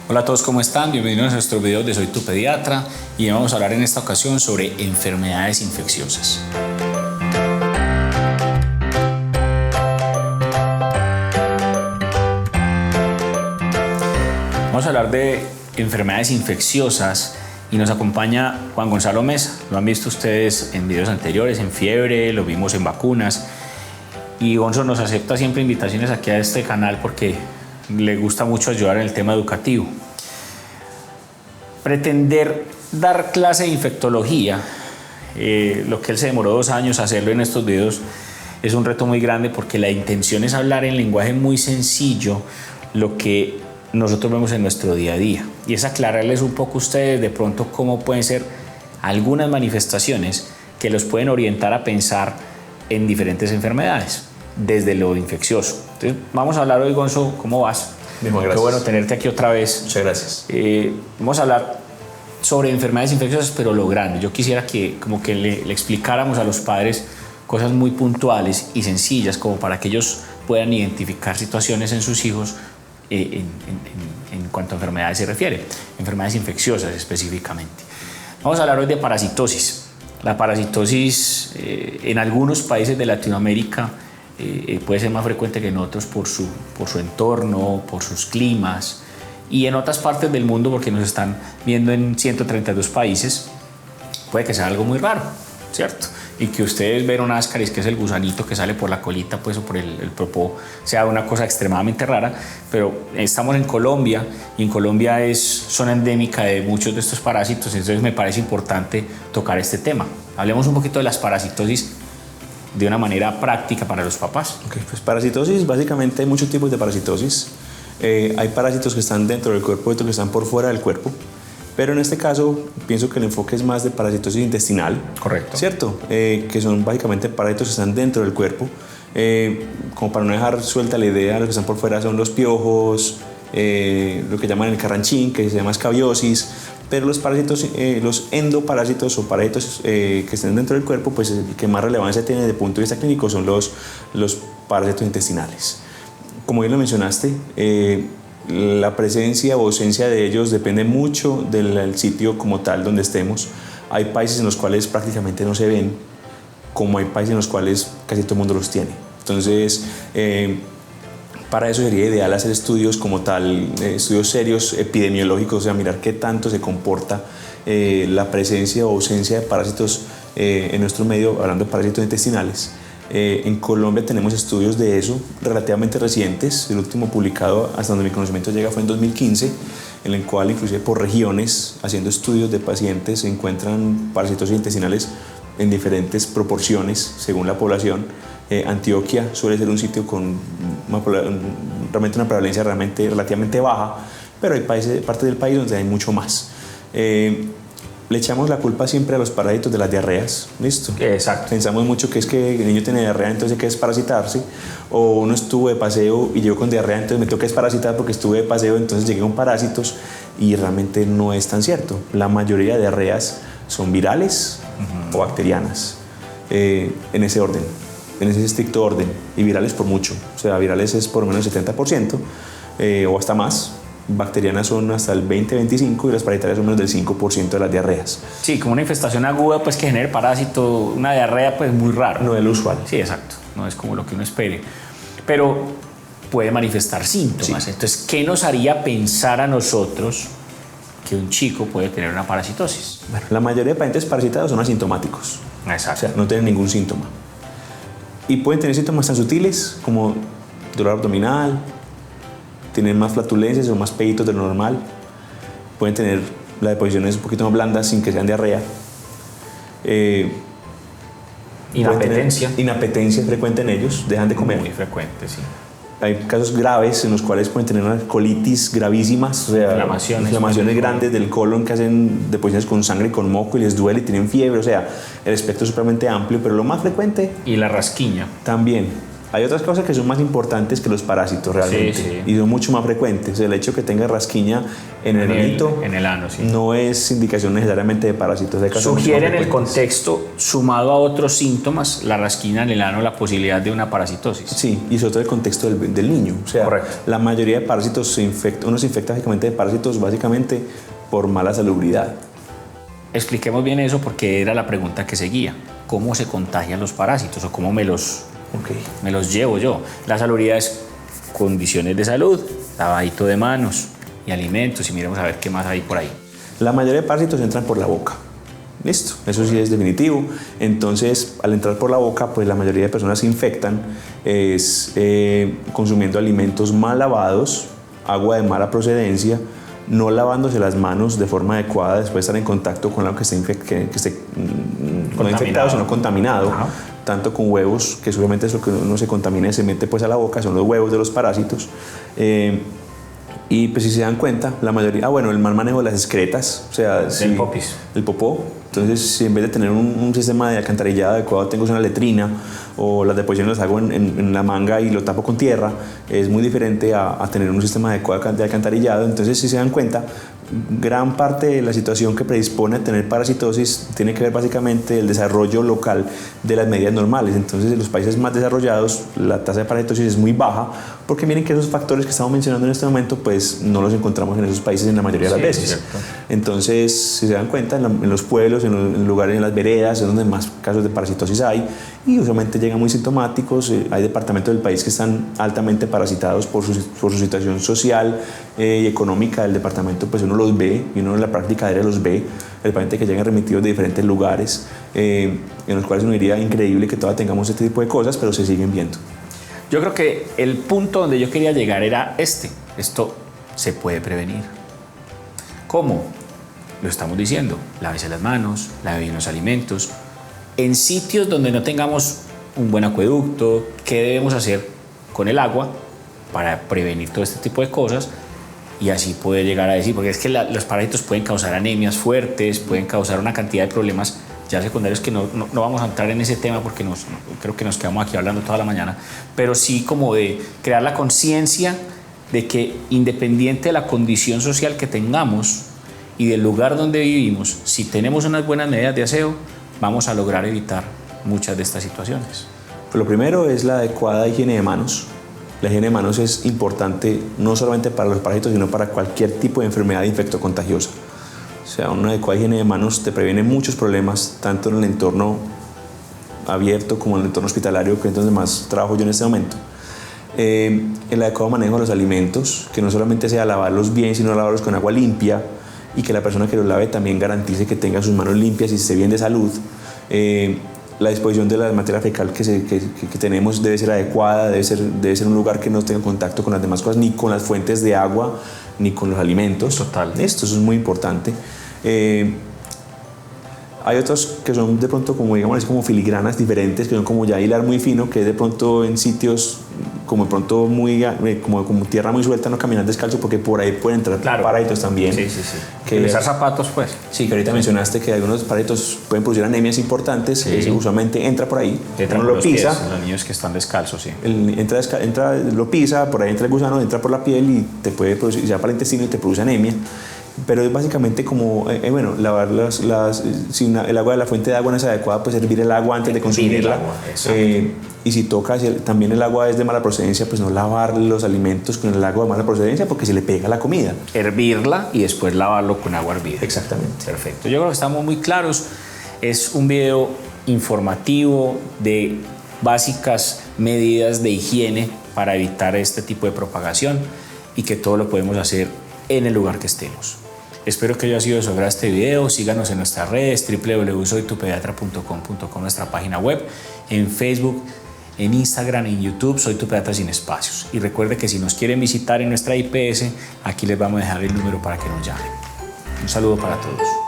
Hola a todos, ¿cómo están? Bienvenidos a nuestro video de Soy tu Pediatra y vamos a hablar en esta ocasión sobre enfermedades infecciosas. Vamos a hablar de enfermedades infecciosas y nos acompaña Juan Gonzalo Mesa. Lo han visto ustedes en videos anteriores, en fiebre, lo vimos en vacunas. Y Gonzo nos acepta siempre invitaciones aquí a este canal porque le gusta mucho ayudar en el tema educativo. Pretender dar clase de infectología, lo que él se demoró 2 años hacerlo en estos videos, es un reto muy grande porque la intención es hablar en lenguaje muy sencillo lo que nosotros vemos en nuestro día a día y es aclararles un poco a ustedes de pronto cómo pueden ser algunas manifestaciones que los pueden orientar a pensar en diferentes enfermedades desde lo infeccioso. Entonces vamos a hablar hoy, Gonzo, ¿cómo vas? Bien, gracias. Qué bueno tenerte aquí otra vez. Muchas gracias. Vamos a hablar sobre enfermedades infecciosas, pero lo grande. Yo quisiera que como que le explicáramos a los padres cosas muy puntuales y sencillas como para que ellos puedan identificar situaciones en sus hijos en cuanto a enfermedades se refiere, enfermedades infecciosas específicamente. Vamos a hablar hoy de parasitosis. La parasitosis en algunos países de Latinoamérica puede ser más frecuente que en otros por su entorno, por sus climas, y en otras partes del mundo, porque nos están viendo en 132 países, puede que sea algo muy raro, ¿cierto? Y que ustedes ven un ascaris, que es el gusanito que sale por la colita, pues, o por el popó, sea una cosa extremadamente rara, pero estamos en Colombia y en Colombia es zona endémica de muchos de estos parásitos, entonces me parece importante tocar este tema. Hablemos un poquito de las parasitosis de una manera práctica para los papás. Okay, pues parasitosis, básicamente hay muchos tipos de parasitosis. Hay parásitos que están dentro del cuerpo y otros que están por fuera del cuerpo. Pero en este caso, pienso que el enfoque es más de parasitosis intestinal. Correcto. ¿Cierto? Que son básicamente parásitos que están dentro del cuerpo. Como para no dejar suelta la idea, los que están por fuera son los piojos, lo que llaman el carranchín, que se llama escabiosis. Pero los parásitos, los endoparásitos o parásitos que están dentro del cuerpo, pues el que más relevancia tiene desde el punto de vista clínico son los parásitos intestinales. Como bien lo mencionaste, la presencia o ausencia de ellos depende mucho del sitio como tal donde estemos. Hay países en los cuales prácticamente no se ven, como hay países en los cuales casi todo el mundo los tiene. Entonces, para eso sería ideal hacer estudios como tal, estudios serios, epidemiológicos, o sea, mirar qué tanto se comporta la presencia o ausencia de parásitos en nuestro medio, hablando de parásitos intestinales. En Colombia tenemos estudios de eso relativamente recientes. El último publicado, hasta donde mi conocimiento llega, fue en 2015, en el cual, inclusive por regiones, haciendo estudios de pacientes, se encuentran parasitosis intestinales en diferentes proporciones según la población. Antioquia suele ser un sitio con realmente una prevalencia relativamente baja, pero hay partes del país donde hay mucho más. Le echamos la culpa siempre a los parásitos de las diarreas, ¿listo? Exacto. Pensamos mucho que es que el niño tiene diarrea, entonces hay que desparasitarse, o uno estuvo de paseo y llegó con diarrea, entonces me toca desparasitar porque estuve de paseo, entonces llegué con parásitos, y realmente no es tan cierto. La mayoría de diarreas son virales o bacterianas, en ese orden, en ese estricto orden, y virales por mucho, o sea, virales es por lo menos el 70% o hasta más. Bacterianas son hasta el 20-25% y las parasitarias son menos del 5% de las diarreas. Sí, como una infestación aguda pues que genere parásito, una diarrea pues muy raro. No es lo usual. Sí, exacto, no es como lo que uno espere, pero puede manifestar síntomas. Sí. Entonces, ¿qué nos haría pensar a nosotros que un chico puede tener una parasitosis? Bueno, la mayoría de pacientes parasitados son asintomáticos. Exacto. O sea, no tienen ningún síntoma. Y pueden tener síntomas tan sutiles como dolor abdominal, tienen más flatulencias o más peditos de lo normal, pueden tener las deposiciones un poquito más blandas sin que sean diarrea. Inapetencia. Inapetencia es frecuente en ellos, dejan de comer. Muy frecuente, sí. Hay casos graves en los cuales pueden tener unas colitis gravísimas, o sea, inflamaciones grandes del colon que hacen deposiciones con sangre y con moco y les duele y tienen fiebre, o sea, el espectro es supremamente amplio, pero lo más frecuente... Y la rasquiña. También. Hay otras cosas que son más importantes que los parásitos realmente, Sí. y son mucho más frecuentes. El hecho de que tenga rasquiña en el anito En el ano, sí. no es indicación necesariamente de parásitos. Hay casos mucho Sugiere más en el frecuentes. contexto, sumado a otros síntomas, la rasquiña en el ano, la posibilidad de una parasitosis. Sí, y sobre todo el contexto del niño. O sea, Correcto. la mayoría de parásitos uno se infecta básicamente de parásitos básicamente por mala salubridad. Expliquemos bien eso porque era la pregunta que seguía. ¿Cómo se contagian los parásitos o cómo me los llevo yo? La salubridad es condiciones de salud, lavadito de manos y alimentos, y miremos a ver qué más hay por ahí. La mayoría de parásitos entran por la boca. Listo, eso sí es definitivo. Entonces, al entrar por la boca, pues la mayoría de personas se infectan consumiendo alimentos mal lavados, agua de mala procedencia, no lavándose las manos de forma adecuada después de estar en contacto con algo que esté no infectado, sino contaminado. Ajá. Tanto con huevos, que seguramente es lo que uno se contamina y se mete pues a la boca, son los huevos de los parásitos. Y pues si se dan cuenta, la mayoría, el mal manejo de las excretas, o sea, Del popis. el popó. Entonces, si en vez de tener un sistema de alcantarillado adecuado, tengo una letrina, o las deposiciones las hago en la manga y lo tapo con tierra, es muy diferente a tener un sistema adecuado de alcantarillado. Entonces, si se dan cuenta, gran parte de la situación que predispone a tener parasitosis tiene que ver básicamente el desarrollo local de las medidas normales. Entonces, en los países más desarrollados, la tasa de parasitosis es muy baja, porque miren que esos factores que estamos mencionando en este momento, pues no los encontramos en esos países en la mayoría de las veces. Cierto. Entonces, si se dan cuenta, en los pueblos, en los lugares, en las veredas, es donde más casos de parasitosis hay, y usualmente llegan muy sintomáticos. Hay departamentos del país que están altamente parasitados por su situación social y económica del departamento, pues uno los ve, y uno en la práctica diaria los ve, el paciente que llegan remitidos de diferentes lugares, en los cuales uno diría increíble que todavía tengamos este tipo de cosas, pero se siguen viendo. Yo creo que el punto donde yo quería llegar era esto se puede prevenir. ¿Cómo? Lo estamos diciendo, lávese las manos, lave bien los alimentos. En sitios donde no tengamos un buen acueducto, ¿qué debemos hacer con el agua para prevenir todo este tipo de cosas? Y así poder llegar a decir, porque es que los parásitos pueden causar anemias fuertes, pueden causar una cantidad de problemas ya secundarios que no vamos a entrar en ese tema porque creo que nos quedamos aquí hablando toda la mañana, pero sí como de crear la conciencia de que independiente de la condición social que tengamos y del lugar donde vivimos, si tenemos unas buenas medidas de aseo, vamos a lograr evitar muchas de estas situaciones. Pues lo primero es la adecuada higiene de manos. La higiene de manos es importante no solamente para los parásitos, sino para cualquier tipo de enfermedad infectocontagiosa. O sea, una adecuada higiene de manos te previene muchos problemas, tanto en el entorno abierto como en el entorno hospitalario, que es donde más trabajo yo en este momento. El adecuado manejo de los alimentos, que no solamente sea lavarlos bien, sino lavarlos con agua limpia, y que la persona que los lave también garantice que tenga sus manos limpias y esté bien de salud. La disposición de la materia fecal que tenemos debe ser adecuada, debe ser un lugar que no tenga contacto con las demás cosas, ni con las fuentes de agua, ni con los alimentos. Total. Eso es muy importante. Hay otros que son de pronto como filigranas diferentes, que son como ya hilar muy fino, que es de pronto en sitios como de pronto como tierra muy suelta, no caminar descalzo, porque por ahí pueden entrar parásitos también. Sí. Que usar zapatos, pues. Sí, que ahorita mencionaste que algunos parásitos pueden producir anemias importantes, eso usualmente entra por ahí, Entra uno por lo pisa. los pies, los niños que están descalzos, sí. Lo pisa, por ahí entra el gusano, entra por la piel y te puede producir, ya para el intestino y te produce anemia. Pero es básicamente como, lavar si el agua de la fuente de agua no es adecuada, pues hervir el agua antes de consumirla. Y si toca, si también el agua es de mala procedencia, pues no lavar los alimentos con el agua de mala procedencia porque se le pega la comida. Hervirla y después lavarlo con agua hervida. Exactamente. Perfecto. Yo creo que estamos muy claros. Es un video informativo de básicas medidas de higiene para evitar este tipo de propagación y que todo lo podemos hacer en el lugar que estemos. Espero que haya sido de su agrado este video. Síganos en nuestras redes, www.soytupediatra.com.co, nuestra página web, en Facebook, en Instagram, en YouTube, Soy tu Pediatra Sin Espacios. Y recuerde que si nos quieren visitar en nuestra IPS, aquí les vamos a dejar el número para que nos llamen. Un saludo para todos.